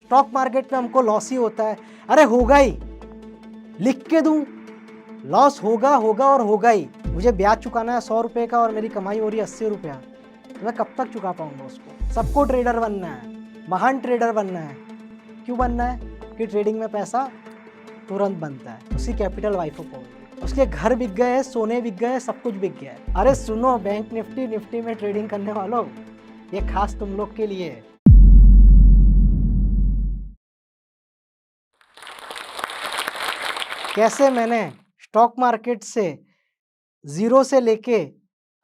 Stock market में हमको loss ही होता है। अरे होगा ही, लिख के दूं, लॉस होगा होगा और होगा ही। मुझे ब्याज चुकाना है 100 रुपये का और मेरी कमाई हो रही है 80 रुपया, तो मैं कब तक चुका पाऊंगा उसको। सबको ट्रेडर बनना है, महान ट्रेडर बनना है। क्यों बनना है? कि ट्रेडिंग में पैसा तुरंत बनता है। उसकी कैपिटल वाइफ ऑफ हो, उसके घर बिक गए हैं, सोने बिक गए हैं, सब कुछ बिक गया है। अरे सुनो, बैंक निफ्टी में ट्रेडिंग करने वालों, ये खास तुम लोग के लिए है। कैसे मैंने स्टॉक मार्केट से ज़ीरो से लेके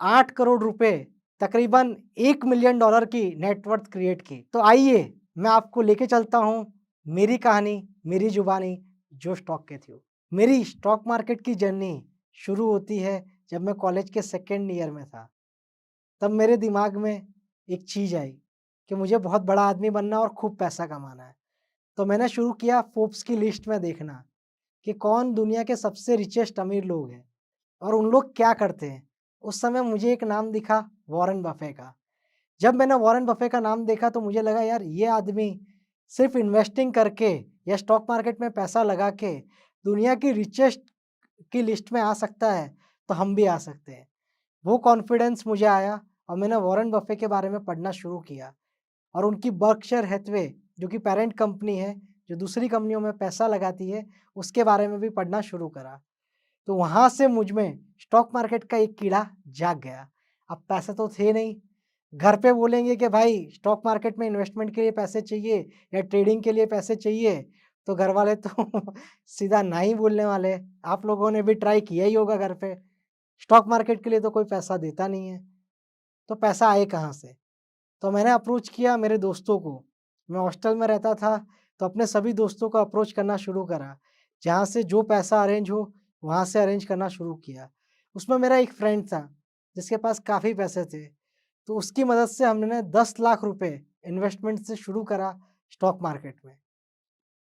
8 करोड़ रुपए, तकरीबन $1 मिलियन की नेटवर्थ क्रिएट की। तो आइए मैं आपको लेके चलता हूँ मेरी कहानी, मेरी जुबानी, जो स्टॉक के थ्रू। मेरी स्टॉक मार्केट की जर्नी शुरू होती है जब मैं कॉलेज के सेकेंड ईयर में था। तब मेरे दिमाग में एक चीज़ आई कि मुझे बहुत बड़ा आदमी बनना और खूब पैसा कमाना है। तो मैंने शुरू किया फोर्ब्स की लिस्ट में देखना कि कौन दुनिया के सबसे रिचेस्ट अमीर लोग हैं और उन लोग क्या करते हैं। उस समय मुझे एक नाम दिखा, वॉरेन बफे का। जब मैंने वॉरेन बफे का नाम देखा तो मुझे लगा यार ये आदमी सिर्फ इन्वेस्टिंग करके या स्टॉक मार्केट में पैसा लगा के दुनिया की रिचेस्ट की लिस्ट में आ सकता है, तो हम भी आ सकते हैं। वो कॉन्फिडेंस मुझे आया और मैंने वॉरेन बफे के बारे में पढ़ना शुरू किया और उनकी बर्कशायर हैथवे, जो कि पेरेंट कंपनी है, जो दूसरी कंपनियों में पैसा लगाती है, उसके बारे में भी पढ़ना शुरू करा। तो वहाँ से मुझ में स्टॉक मार्केट का एक कीड़ा जाग गया। अब पैसे तो थे नहीं, घर पे बोलेंगे कि भाई स्टॉक मार्केट में इन्वेस्टमेंट के लिए पैसे चाहिए या ट्रेडिंग के लिए पैसे चाहिए, तो घर वाले तो सीधा ना ही बोलने वाले। आप लोगों ने भी ट्राई किया ही होगा घर पे, स्टॉक मार्केट के लिए तो कोई पैसा देता नहीं है, तो पैसा आए कहाँ से? तो मैंने अप्रोच किया मेरे दोस्तों को। मैं हॉस्टल में रहता था, तो अपने सभी दोस्तों को अप्रोच करना शुरू करा। जहाँ से जो पैसा अरेंज हो, वहाँ से अरेंज करना शुरू किया। उसमें मेरा एक फ्रेंड था, जिसके पास काफ़ी पैसे थे। तो उसकी मदद से हमने 10 लाख रुपए इन्वेस्टमेंट से शुरू करा स्टॉक मार्केट में।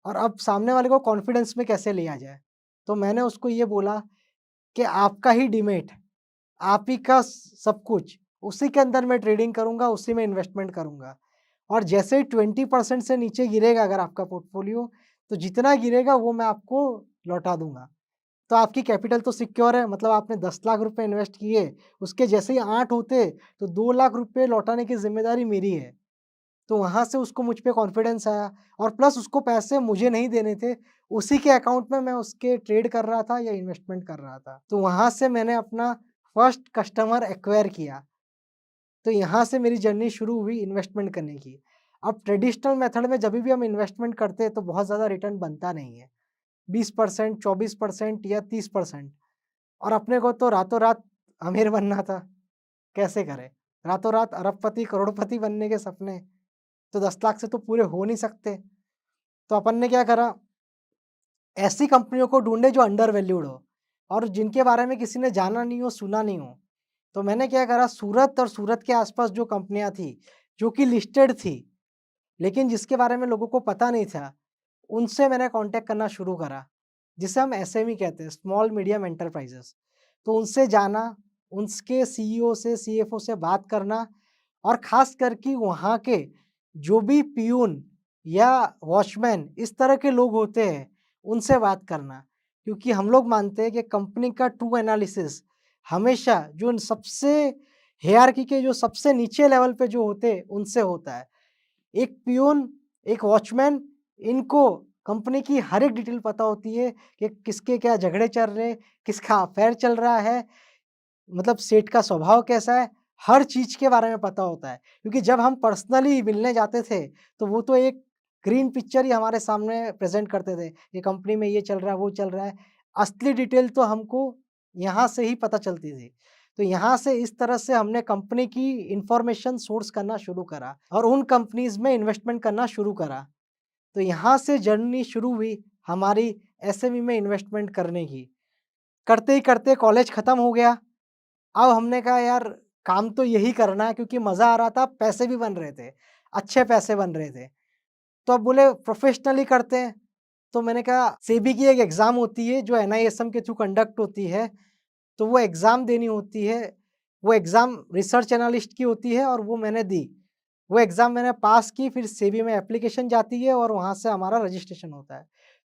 और अब सामने वाले को कॉन्फिडेंस में कैसे लिया जाए? तो मैंने उसको ये बोला कि आपका ही डीमैट, आप ही का सब कुछ, उसी के अंदर मैं ट्रेडिंग करूँगा, उसी में इन्वेस्टमेंट करूँगा। और जैसे ही 20% से नीचे गिरेगा अगर आपका पोर्टफोलियो, तो जितना गिरेगा वो मैं आपको लौटा दूँगा। तो आपकी कैपिटल तो सिक्योर है, मतलब आपने 10 लाख रुपए इन्वेस्ट किए, उसके जैसे ही 8 होते, तो 2 लाख रुपए लौटाने की ज़िम्मेदारी मेरी है। तो वहाँ से उसको मुझ पे कॉन्फिडेंस आया और प्लस उसको पैसे मुझे नहीं देने थे, उसी के अकाउंट में मैं उसके ट्रेड कर रहा था या इन्वेस्टमेंट कर रहा था। तो वहाँ से मैंने अपना फर्स्ट कस्टमर एक्वायर किया। तो यहाँ से मेरी जर्नी शुरू हुई इन्वेस्टमेंट करने की। अब ट्रेडिशनल मेथड में जभी भी हम इन्वेस्टमेंट करते हैं तो बहुत ज़्यादा रिटर्न बनता नहीं है। 20%, 24% या 30%, और अपने को तो रातों-रात अमीर बनना था। कैसे करें? रातों-रात अरबपति, करोड़पति बनने के सपने तो 10 लाख से तो पूरे हो नहीं सकते। तो अपन ने क्या करा, ऐसी कंपनियों को ढूँढे जो अंडर वैल्यूड हो और जिनके बारे में किसी ने जाना नहीं हो, सुना नहीं हो। तो मैंने क्या करा, सूरत और सूरत के आस-पास जो कंपनियाँ थी, जो कि लिस्टेड थी, लेकिन जिसके बारे में लोगों को पता नहीं था, उनसे मैंने कॉन्टैक्ट करना शुरू करा, जिसे हम एसएमई कहते हैं, स्मॉल मीडियम एंटरप्राइजेज़। तो उनसे जाना, उनके सीईओ से, सीएफओ से बात करना और ख़ास कर कि वहाँ के जो भी पियून या वॉचमैन इस तरह के लोग होते हैं, उनसे बात करना। क्योंकि हम लोग मानते हैं कि कंपनी का ट्रू एनालिसिस हमेशा जो सबसे हायरार्की के जो सबसे नीचे लेवल पे जो होते हैं, उनसे होता है। एक पियून, एक वॉचमैन, इनको कंपनी की हर एक डिटेल पता होती है कि किसके क्या झगड़े चल रहे हैं, किसका अफेयर चल रहा है, मतलब सेठ का स्वभाव कैसा है, हर चीज़ के बारे में पता होता है। क्योंकि जब हम पर्सनली मिलने जाते थे, तो वो तो एक ग्रीन पिक्चर ही हमारे सामने प्रेज़ेंट करते थे, ये कंपनी में ये चल रहा है, वो चल रहा है। असली डिटेल तो हमको यहाँ से ही पता चलती थी। तो यहाँ से इस तरह से हमने कंपनी की इन्फॉर्मेशन सोर्स करना शुरू करा और उन कंपनीज़ में इन्वेस्टमेंट करना शुरू करा। तो यहाँ से जर्नी शुरू हुई हमारी एसएमई में इन्वेस्टमेंट करने की। करते ही करते कॉलेज खत्म हो गया। अब हमने कहा यार काम तो यही करना है क्योंकि मज़ा आ रहा था, पैसे भी बन रहे थे, अच्छे पैसे बन रहे थे। तो अब बोले प्रोफ़ेशनली करते हैं। तो मैंने कहा सेबी की एक एग्ज़ाम होती है जो एनआईएसएम के थ्रू कंडक्ट होती है, तो वो एग्ज़ाम देनी होती है। वो एग्ज़ाम रिसर्च एनालिस्ट की होती है और वो मैंने दी। वो एग्ज़ाम मैंने पास की, फिर सेबी में एप्लीकेशन जाती है और वहाँ से हमारा रजिस्ट्रेशन होता है।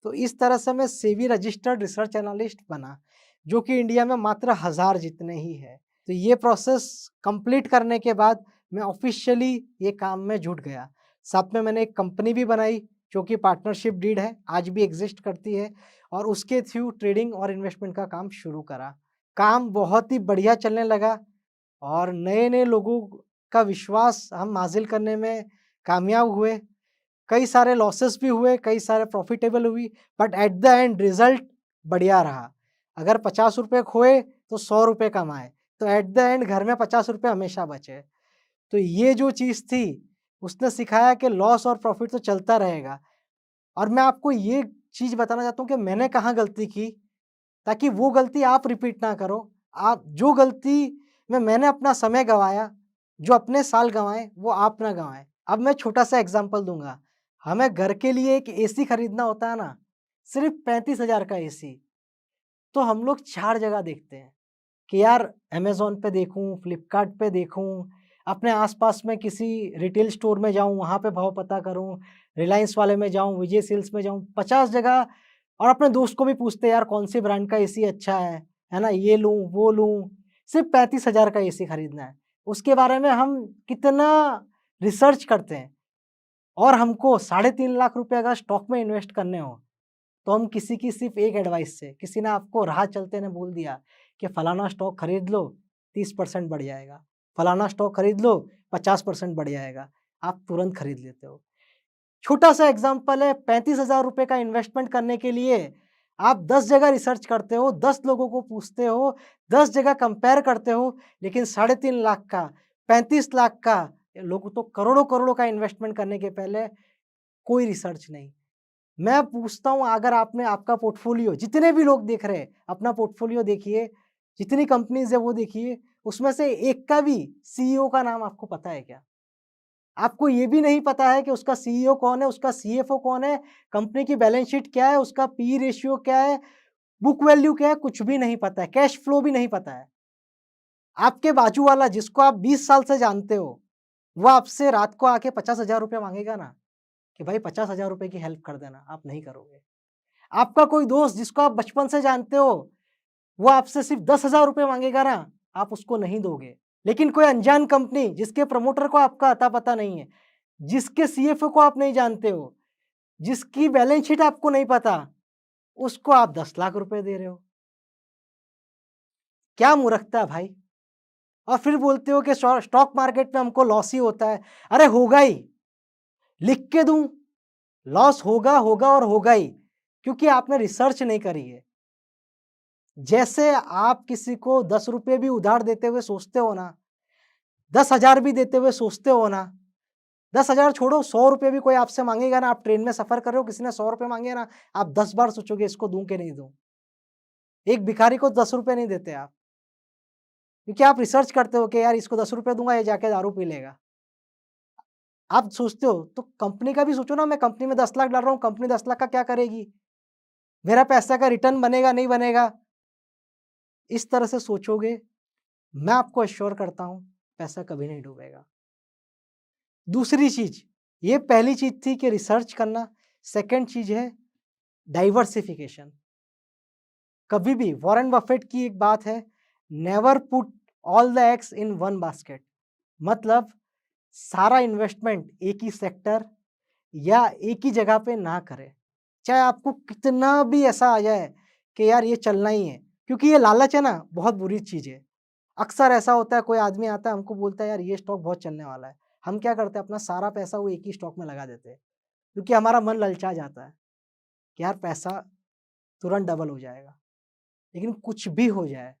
तो इस तरह से मैं सेबी रजिस्टर्ड रिसर्च एनालिस्ट बना, जो कि इंडिया में मात्र 1000 जितने ही है। तो ये प्रोसेस कंप्लीट करने के बाद मैं ऑफ़िशियली ये काम में जुट गया। साथ में मैंने एक कंपनी भी बनाई, जो कि पार्टनरशिप डीड है, आज भी एग्ज़िस्ट करती है और उसके थ्रू ट्रेडिंग और इन्वेस्टमेंट का काम शुरू करा। काम बहुत ही बढ़िया चलने लगा और नए-नए लोगों का विश्वास हम हासिल करने में कामयाब हुए। कई सारे लॉसेस भी हुए, कई सारे प्रॉफ़िटेबल हुई, but at the end result बढ़िया रहा। अगर ₹50 खोए तो ₹100 कमाए, तो एट द एंड घर में ₹50 हमेशा बचे। तो ये जो चीज़ थी, उसने सिखाया कि लॉस और प्रॉफ़िट तो चलता रहेगा और मैं आपको ये चीज़ बताना चाहता हूँ कि मैंने कहाँ गलती की, ताकि वो गलती आप रिपीट ना करो। आप जो गलती में मैंने अपना समय गँवाया, जो अपने साल गँवाए, वो आप ना गँवाएँ। अब मैं छोटा-सा एग्ज़ाम्पल दूँगा। हमें घर के लिए एक एसी खरीदना होता है ना, सिर्फ़ 35,000 का एसी, तो हम लोग 4 जगह देखते हैं कि यार अमेज़न पे देखूँ, फ्लिपकार्ट पे देखूँ, अपने आस-पास में किसी रिटेल स्टोर में जाऊँ, वहाँ पे भाव पता करूँ, रिलायंस वाले में जाऊँ, विजय सेल्स में जाऊँ, 50 जगह और अपने दोस्त को भी पूछते हैं यार कौन सी ब्रांड का एसी अच्छा है ना? ये लूँ, वो लूँ, सिर्फ़ 35,000 का एसी खरीदना है। उसके बारे में हम कितना रिसर्च करते हैं और हमको साढ़े 3 लाख रुपए अगर स्टॉक में इन्वेस्ट करने हो, तो हम किसी की सिर्फ़ एक एडवाइस से, किसी ने आपको राह चलते ने बोल दिया कि फलाना स्टॉक खरीद लो, 30% बढ़ जाएगा, फलाना स्टॉक खरीद लो, 50% बढ़ जाएगा, आप तुरंत खरीद लेते हो। छोटा-सा एग्ज़ाम्पल है, ₹35,000 का इन्वेस्टमेंट करने के लिए आप 10 जगह रिसर्च करते हो, 10 लोगों को पूछते हो, 10 जगह कंपेयर करते हो, लेकिन साढ़े 3 लाख का, 35 लाख का, लोग तो करोड़ों-करोड़ों का इन्वेस्टमेंट करने के पहले कोई रिसर्च नहीं। मैं पूछता हूँ अगर आपने आपका पोर्टफ़ोलियो जितने भी लोग देख रहे हैं, अपना पोर्टफ़ोलियो देखिए, जितनी कंपनीज़ है वो देखिए, उसमें से एक का भी सीईओ का नाम आपको पता है क्या? आपको ये भी नहीं पता है कि उसका सीईओ कौन है, उसका सीएफओ कौन है, कंपनी की बैलेंस शीट क्या है, उसका पी रेशियो क्या है, बुक वैल्यू क्या है, कुछ भी नहीं पता है, कैश फ्लो भी नहीं पता है। आपके बाजू वाला जिसको आप 20 साल से जानते हो, वो आपसे रात को आके ₹50,000 माँगेगा ना, कि भाई ₹50,000 की हेल्प कर देना, आप नहीं करोगे। आपका कोई दोस्त जिसको आप बचपन से जानते हो, वो आपसे सिर्फ़ ₹10,000 माँगेगा ना, आप उसको नहीं दोगे। लेकिन कोई अनजान कंपनी जिसके प्रमोटर को आपका अता-पता नहीं है, जिसके सीएफओ को आप नहीं जानते हो, जिसकी बैलेंस शीट आपको नहीं पता, उसको आप 10 लाख रुपए दे रहे हो। क्या मूर्खता है भाई! और फिर बोलते हो कि स्टॉक मार्केट में हमको लॉस ही होता है। अरे होगा ही, लिख के दूँ, लॉस होगा, होगा और होगा ही, क्योंकि आपने रिसर्च नहीं करी है। जैसे आप किसी को ₹10 भी उधार देते हुए सोचते हो ना, 10,000 भी देते हुए सोचते हो ना, 10,000 छोड़ो ₹100 भी कोई आपसे माँगेगा ना, आप ट्रेन में सफ़र कर रहे हो, किसी ने ₹100 माँगे ना, आप 10 बार सोचोगे इसको दूँ कि नहीं दूँ। एक भिखारी को ₹10 नहीं देते आप, क्योंकि आप रिसर्च करते हो कि यार इसको ₹10 दूँगा, ये जाके दारू पी लेगा। आप सोचते हो, तो कंपनी का भी सोचो ना, मैं कंपनी में 10 लाख डाल रहा हूँ, कंपनी 10 लाख का क्या करेगी? मेरा पैसा का रिटर्न बनेगा, नहीं बनेगा? इस तरह से सोचोगे, मैं आपको एश्योर करता हूँ, पैसा कभी नहीं डूबेगा। दूसरी चीज़, ये पहली चीज़ थी कि रिसर्च करना, सेकंड चीज़ है डाइवर्सिफ़िकेशन। कभी भी वॉरेन बफेट की एक बात है, never put all the eggs in one basket. मतलब सारा इन्वेस्टमेंट एक ही सेक्टर या एक ही जगह पे ना करें। चाहे आपको कितना भी ऐसा आ जाए कि यार ये चलना ही है, क्योंकि ये लालच है ना, बहुत बुरी चीज़ है। अक्सर ऐसा होता है, कोई आदमी आता है हमको बोलता है यार ये स्टॉक बहुत चलने वाला है। हम क्या करते हैं, अपना सारा पैसा वो एक ही स्टॉक में लगा देते हैं, क्योंकि हमारा मन ललचा जाता है कि यार पैसा तुरंत डबल हो जाएगा। लेकिन कुछ भी हो जाए,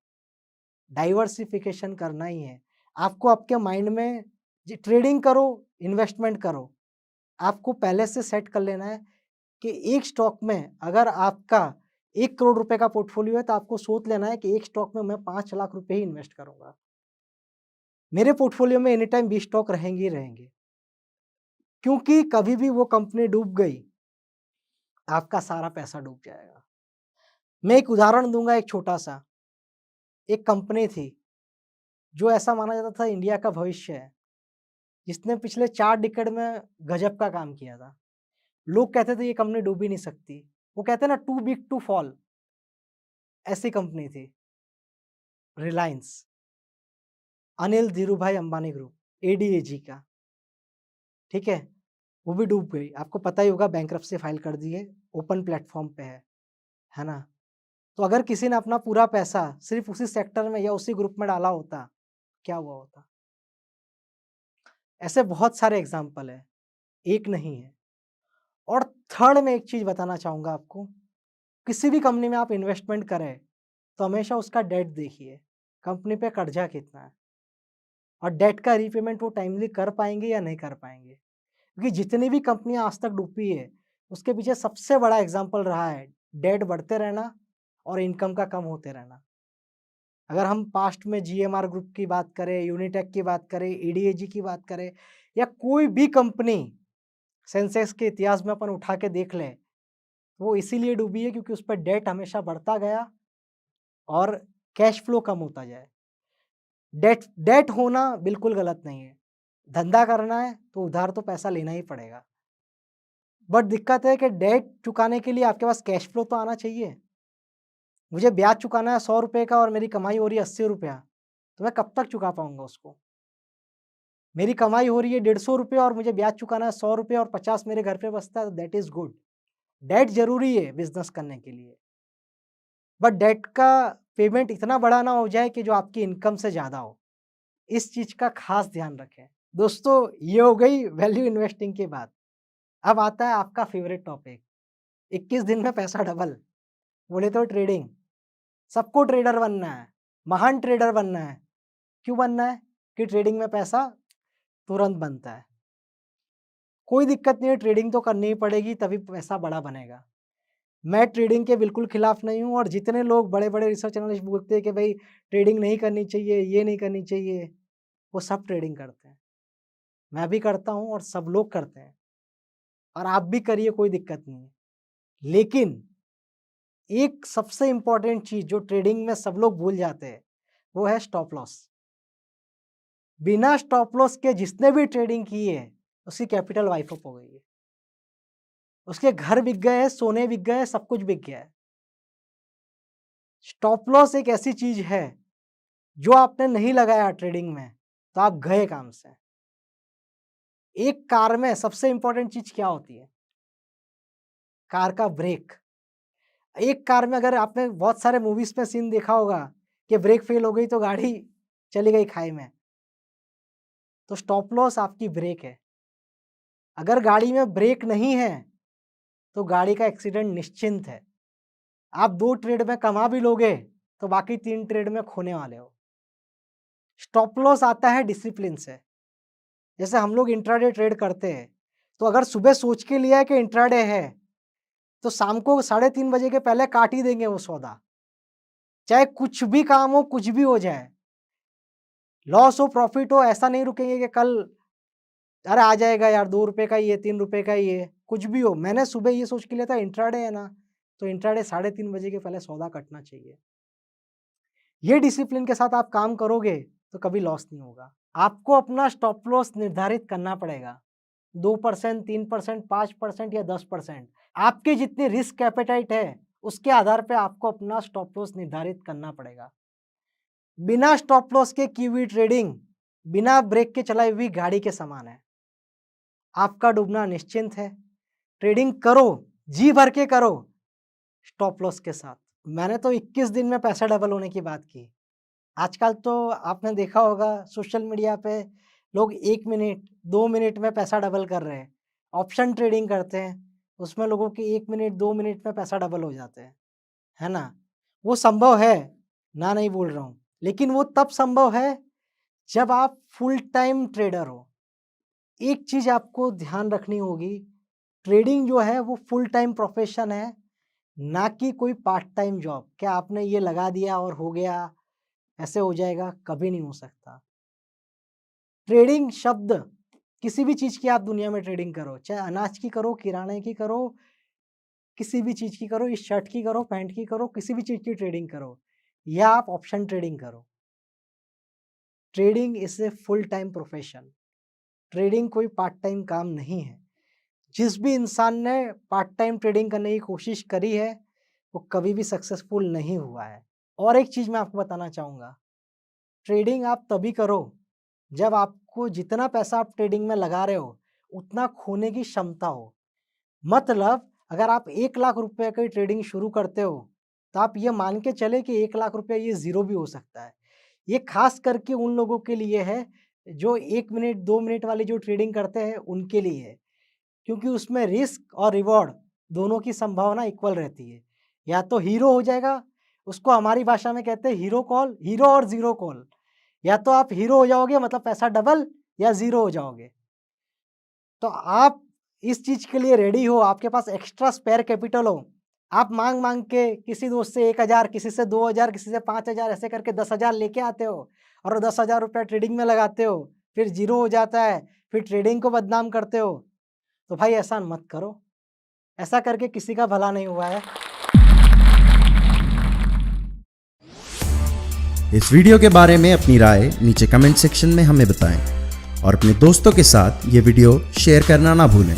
डाइवर्सिफ़िकेशन करना ही है। आपको आपके माइंड में ट्रेडिंग करो, इन्वेस्टमेंट करो, आपको पहले से सेट कर लेना है कि एक स्टॉक में अगर आपका 1 करोड़ रुपए का पोर्टफोलियो है, तो आपको सोच लेना है कि एक स्टॉक में मैं 5 लाख रुपए ही इन्वेस्ट करूँगा। मेरे पोर्टफोलियो में एनी टाइम 20 स्टॉक रहेंगे ही रहेंगे, क्योंकि कभी भी वो कंपनी डूब गई, आपका सारा पैसा डूब जाएगा। मैं एक उदाहरण दूँगा एक छोटा-सा, एक कंपनी थी, जो ऐसा माना जाता था इंडिया का भविष्य है। जिसने पिछले 4 डिकेड में गजब का काम किया था। लोग कहते थे ये कंपनी डूब ही नहीं सकती। वो कहते हैं ना टू बिग टू फॉल, ऐसी कंपनी थी रिलायंस, अनिल धीरूभाई अंबानी ग्रुप, एडीएजी का, ठीक है? वो भी डूब गई। आपको पता ही होगा बैंकरप्सी फाइल कर दी है, ओपन प्लेटफ़ॉर्म पे है ना? तो अगर किसी ने अपना पूरा पैसा सिर्फ़ उसी सेक्टर में या उसी ग्रुप में डाला होता, क्या हुआ होता? ऐसे बहुत सारे एग्ज़ाम्पल हैं, एक नहीं है। और थर्ड मैं एक चीज़ बताना चाहूँगा आपको, किसी भी कंपनी में आप इन्वेस्टमेंट करें, तो हमेशा उसका डेट देखिए, कंपनी पे कर्जा कितना है और डेट का रीपेमेंट वो टाइमली कर पाएँगे या नहीं कर पाएँगे। क्योंकि जितनी भी कंपनियाँ आज तक डूबी है, उसके पीछे सबसे बड़ा एग्ज़ाम्पल रहा है, डेट बढ़ते रहना और इनकम का कम होते रहना। अगर हम पास्ट में जीएमआर ग्रुप की बात करें, यूनिटेक की बात करें, एडीएजी की बात करें या कोई भी कंपनी सेंसेक्स के इतिहास में अपन उठा के देख लें, वो इसीलिए डूबी है क्योंकि उस पे डेट हमेशा बढ़ता गया और कैश फ्लो कम होता जाए। डेट डेट होना बिल्कुल गलत नहीं है। धंधा करना है तो उधार तो पैसा लेना ही पड़ेगा। बट दिक्कत है कि डेट चुकाने के लिए आपके पास कैश फ्लो तो आना चाहिए। मुझे ब्याज चुकाना है ₹100 का और मेरी कमाई हो रही है ₹80, तो मैं कब तक चुका पाऊँगा उसको? मेरी कमाई हो रही है ₹150 और मुझे ब्याज चुकाना है ₹100 और 50 मेरे घर पे बचता है, तो दैट इज़ गुड। डेट ज़रूरी है बिज़नेस करने के लिए, बट डेट का पेमेंट इतना बड़ा ना हो जाए कि जो आपकी इनकम से ज़्यादा हो। इस चीज़ का खास ध्यान रखें। दोस्तों, ये हो गई वैल्यू इन्वेस्टिंग की बात। अब आता है आपका फ़ेवरेट टॉपिक, 21 दिन में पैसा डबल, बोले तो ट्रेडिंग। सबको ट्रेडर बनना है, महान ट्रेडर बनना है। क्यों बनना है? कि ट्रेडिंग में पैसा तुरंत बनता है। कोई दिक्कत नहीं है, ट्रेडिंग तो करनी ही पड़ेगी तभी पैसा बड़ा बनेगा। मैं ट्रेडिंग के बिल्कुल खिलाफ नहीं हूँ और जितने लोग बड़े-बड़े रिसर्च एनालिस्ट बोलते हैं कि भाई ट्रेडिंग नहीं करनी चाहिए, ये नहीं करनी चाहिए, वो सब ट्रेडिंग करते हैं। मैं भी करता हूँ और सब लोग करते हैं और आप भी करिए, कोई दिक्कत नहीं है। लेकिन एक सबसे इम्पोर्टेंट चीज़ जो ट्रेडिंग में सब लोग भूल जाते हैं, वो है स्टॉप लॉस। बिना स्टॉप लॉस के जिसने भी ट्रेडिंग की है, उसकी कैपिटल वाइप अप हो गई है। उसके घर बिक गए हैं, सोने बिक गए हैं, सब कुछ बिक गया है। स्टॉप लॉस एक ऐसी चीज़ है, जो आपने नहीं लगाया ट्रेडिंग में, तो आप गए काम से। एक कार में सबसे इम्पोर्टेंट चीज़ क्या होती है? कार का ब्रेक। एक कार में अगर आपने बहुत सारे मूवीज़ में सीन देखा होगा कि ब्रेक फेल हो गई तो गाड़ी चली गई खाई में। तो स्टॉप लॉस आपकी ब्रेक है। अगर गाड़ी में ब्रेक नहीं है, तो गाड़ी का एक्सीडेंट निश्चिंत है। आप 2 ट्रेड में कमा भी लोगे, तो बाकी 3 ट्रेड में खोने वाले हो। स्टॉप लॉस आता है डिसिप्लिन से। जैसे हम लोग इंट्राडे ट्रेड करते हैं, तो अगर सुबह सोच के लिया है कि इंट्राडे है, तो शाम को 3:30 बजे के पहले काट ही देंगे वो सौदा। चाहे कुछ भी काम हो, कुछ भी हो जाए। लॉस हो, प्रॉफिट हो, ऐसा नहीं रुकेंगे कि कल अरे आ जाएगा यार ₹2 का ही है, ₹3 का ही है, कुछ भी हो। मैंने सुबह ये सोच के लिया था इंट्राडे है ना, तो इंट्राडे 3:30 बजे के पहले सौदा कटना चाहिए। ये डिसिप्लिन के साथ आप काम करोगे, तो कभी लॉस नहीं होगा। आपको अपना स्टॉप लॉस निर्धारित करना पड़ेगा। 2%, 3%, 5% या 10%। आपकी जितनी रिस्क एपेटाइट है, उसके आधार पे आपको अपना स्टॉप लॉस निर्धारित करना पड़ेगा। बिना स्टॉप लॉस के की हुई ट्रेडिंग, बिना ब्रेक के चलाई हुई गाड़ी के समान है। आपका डूबना निश्चिंत है। ट्रेडिंग करो, जी भर के करो, स्टॉप लॉस के साथ। मैंने तो 21 दिन में पैसा डबल होने की बात की। आजकल तो आपने देखा होगा सोशल मीडिया पे लोग 1 मिनट, 2 मिनट में पैसा डबल कर रहे हैं। ऑप्शन ट्रेडिंग करते हैं, उसमें लोगों के 1 मिनट, 2 मिनट में पैसा डबल हो जाते हैं, है ना? वो संभव है, ना नहीं बोल रहा हूँ, लेकिन वो तब संभव है जब आप फुल टाइम ट्रेडर हो। एक चीज़ आपको ध्यान रखनी होगी, ट्रेडिंग जो है वो फुल टाइम प्रोफ़ेशन है, ना कि कोई पार्ट टाइम जॉब। क्या आपने ये लगा दिया और हो गया, ऐसे हो जाएगा, कभी नहीं हो सकता। ट्रेडिंग शब्द किसी भी चीज़ की आप दुनिया में ट्रेडिंग करो, चाहे अनाज की करो, किराने की करो, किसी भी चीज़ की करो, इस शर्ट की करो, पैंट की करो, किसी भी चीज़ की ट्रेडिंग करो या आप ऑप्शन ट्रेडिंग करो। Trading is a full time profession. Trading कोई पार्ट टाइम काम नहीं है। जिस भी इंसान ने पार्ट टाइम ट्रेडिंग करने की कोशिश करी है, वो कभी भी सक्सेसफुल नहीं हुआ है। और एक चीज़ मैं आपको बताना चाहूँगा, ट्रेडिंग आप तभी करो जब आपको जितना पैसा आप ट्रेडिंग में लगा रहे हो, उतना खोने की क्षमता हो। मतलब अगर आप 1 लाख रुपए की ट्रेडिंग शुरू करते हो, तो आप ये मान के चले कि 1 लाख रुपया ये ज़ीरो भी हो सकता है। ये खास करके उन लोगों के लिए है, जो 1 मिनट, 2 मिनट वाली जो ट्रेडिंग करते हैं, उनके लिए है। क्योंकि उसमें रिस्क और रिवॉर्ड दोनों की संभावना इक्वल रहती है। या तो हीरो हो जाएगा, उसको हमारी भाषा में कहते हैं हीरो कॉल, हीरो और ज़ीरो कॉल। या तो आप हीरो हो जाओगे मतलब पैसा डबल, या ज़ीरो हो जाओगे। तो आप इस चीज़ के लिए रेडी हो, आपके पास एक्स्ट्रा स्पेयर कैपिटल हो। आप माँग-माँग के किसी दोस्त से 1000, किसी से 2000, किसी से 5000 ऐसे करके 10,000 लेके आते हो और 10,000 रुपया ट्रेडिंग में लगाते हो, फिर ज़ीरो हो जाता है, फिर ट्रेडिंग को बदनाम करते हो। तो भाई ऐसा मत करो, ऐसा करके किसी का भला नहीं हुआ है। इस वीडियो के बारे में अपनी राय नीचे कमेंट सेक्शन में हमें बताएं और अपने दोस्तों के साथ ये वीडियो शेयर करना ना भूलें।